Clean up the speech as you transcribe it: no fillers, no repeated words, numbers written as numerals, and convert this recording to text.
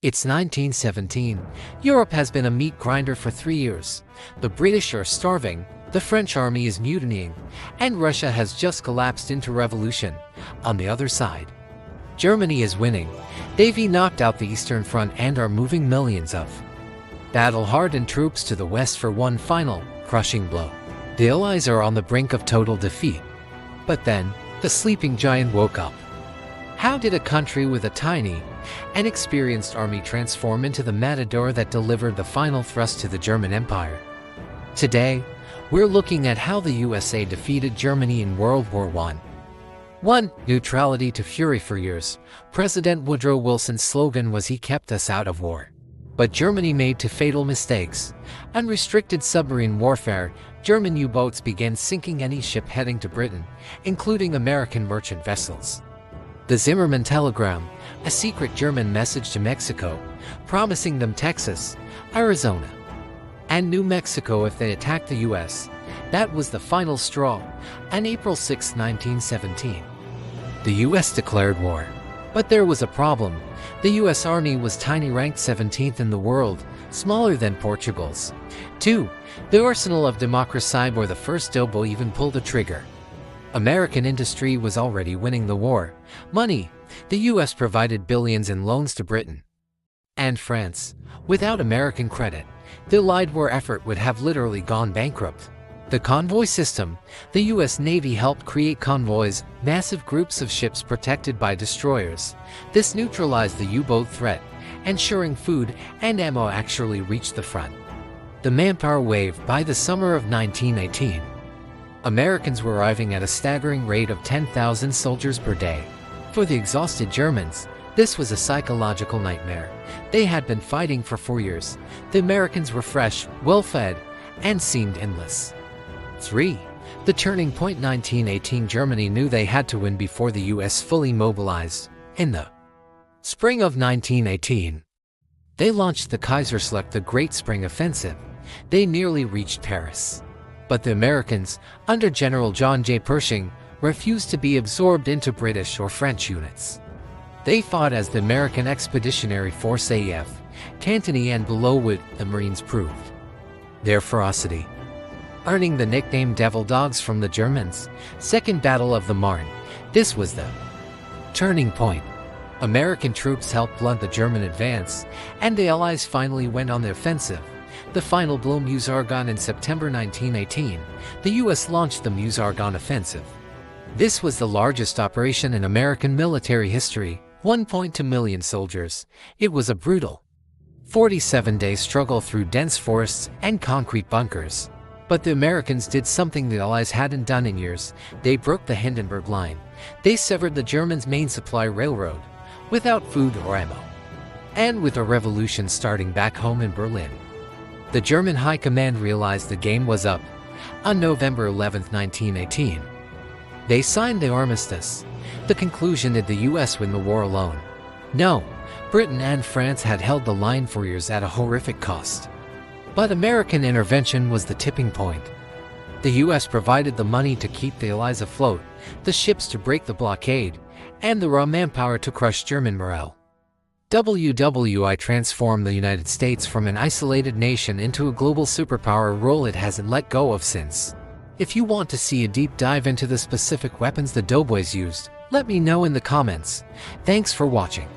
It's 1917. Europe has been a meat grinder for 3 years. The British are starving, the French army is mutinying, and Russia has just collapsed into revolution. On the other side, Germany is winning. They've knocked out the Eastern Front and are moving millions of battle-hardened troops to the west for one final, crushing blow. The Allies are on the brink of total defeat. But then, the sleeping giant woke up. How did a country with a tiny, inexperienced army transform into the Matador that delivered the final thrust to the German Empire? Today, we're looking at how the USA defeated Germany in World War I. 1. Neutrality to fury. For years, President Woodrow Wilson's slogan was "He kept us out of war." But Germany made two fatal mistakes. Unrestricted submarine warfare. German U-boats began sinking any ship heading to Britain, including American merchant vessels. The Zimmermann telegram, a secret German message to Mexico, promising them Texas, Arizona, and New Mexico if they attacked the U.S. That was the final straw. On April 6, 1917, the U.S. declared war. But there was a problem. The U.S. Army was tiny, ranked 17th in the world, smaller than Portugal's. 2. The arsenal of democracy, where the first doughboy even pulled a trigger. American industry was already winning the war. Money. The U.S. provided billions in loans to Britain and France. Without American credit, the Allied war effort would have literally gone bankrupt. The convoy system. The U.S. Navy helped create convoys, massive groups of ships protected by destroyers. This neutralized the U-boat threat, ensuring food and ammo actually reached the front. The manpower wave. By the summer of 1918, Americans were arriving at a staggering rate of 10,000 soldiers per day. For the exhausted Germans, this was a psychological nightmare. They had been fighting for 4 years. The Americans were fresh, well-fed, and seemed endless. 3. The turning point. 1918. Germany knew they had to win before the U.S. fully mobilized. In the spring of 1918, they launched the Kaiserschlacht, the Great Spring Offensive. They nearly reached Paris. But the Americans, under General John J. Pershing, refused to be absorbed into British or French units. They fought as the American Expeditionary Force (AEF). Cantigny and Belleau Wood, the Marines proved their ferocity, earning the nickname Devil Dogs from the Germans. Second Battle of the Marne. This was the turning point. American troops helped blunt the German advance, and the Allies finally went on the offensive. The final blow. Meuse-Argonne. In September 1918, the U.S. launched the Meuse-Argonne offensive. This was the largest operation in American military history, 1.2 million soldiers. It was a brutal 47-day struggle through dense forests and concrete bunkers. But the Americans did something the Allies hadn't done in years. They broke the Hindenburg Line. They severed the Germans' main supply railroad, without food or ammo. And with a revolution starting back home in Berlin, the German High Command realized the game was up. On November 11, 1918, they signed the armistice. The conclusion: did the U.S. win the war alone? No. Britain and France had held the line for years at a horrific cost. But American intervention was the tipping point. The U.S. provided the money to keep the Allies afloat, the ships to break the blockade, and the raw manpower to crush German morale. WWI transformed the United States from an isolated nation into a global superpower, a role it hasn't let go of since. If you want to see a deep dive into the specific weapons the doughboys used, let me know in the comments. Thanks for watching.